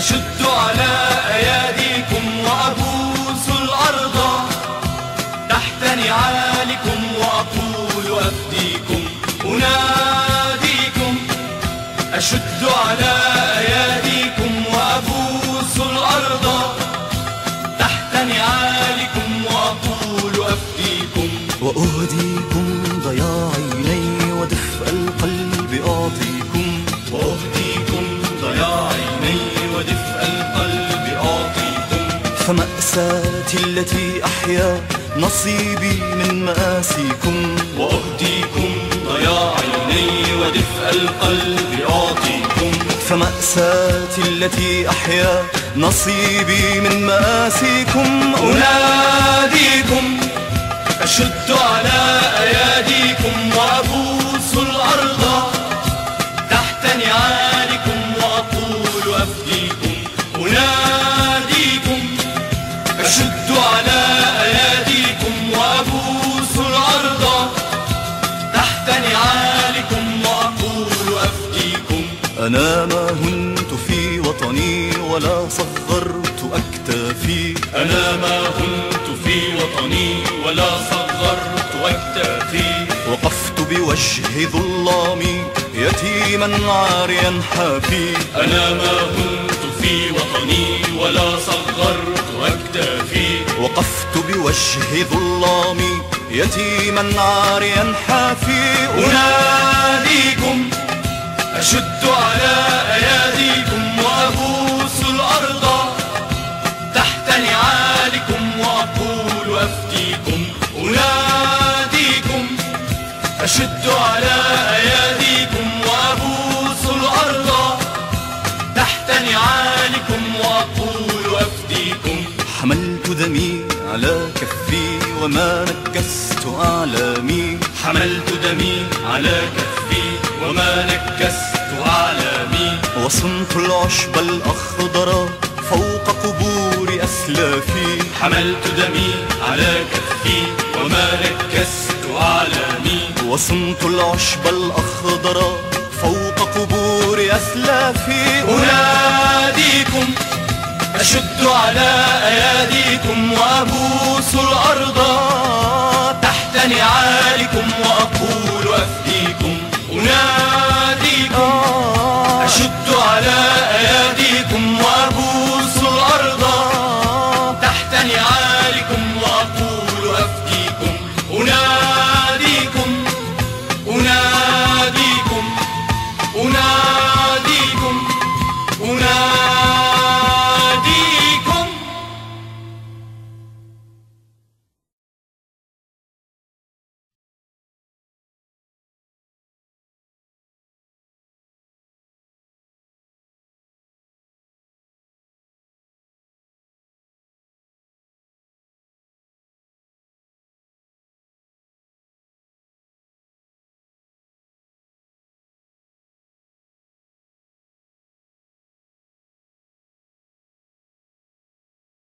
أشد على أياديكم وأبوس الأرض تحت نعالكم وأقول أفديكم أناديكم. أشد على أياديكم وأبوس الأرض تحت نعالكم وأقول أفديكم. وأهديكم ضياع عيني ودفء القلب أعطيكم. وأهديكم ضياع عيني ودفء القلب أعطيكم. فمأساتي التي أحيا نصيبي من مآسيكم. وأهديكم ضياع عيني ودفء القلب أعطيكم. فمأساتي التي أحيا نصيبي من مآسيكم أناديكم. أشد على أياديكم وأبوس الأرض تحت نعالكم وأقول أفديكم أناديكم. أشد على أياديكم وأبوس الأرض تحت نعالكم وأقول أفديكم. أنا ما هنت في وطني ولا صغرت أكتافي. أنا ما هنت في وطني ولا صغرت أكتافي. وقفت بوجه ظلامي يتيما عاريا حافي. أنا ما هنت في وطني ولا صغرت أكتافي. وقفت بوجه ظلامي يتيما عاريا حافي. أناديكم. أشد على أياديكم وأبوس الأرض تحت نعالكم وأقول أفديكم أناديكم. أشد على أياديكم وأبوس الأرض تحت نعالكم وأقول أفديكم. حملت دمي على كفي وما نكست أعلامي. حملت دمي على كفي وما نكست أعلامي. وصنت العشب الأخضر فوق قبور أسلافي. حملت دمي على كفي وما نكست أعلامي. وصنت العشب الأخضر فوق قبور أسلافي. أناديكم. أشد على أياديكم وأبوس الأرض تحت نعالكم وأقول أفديكم أناديكم. أشد على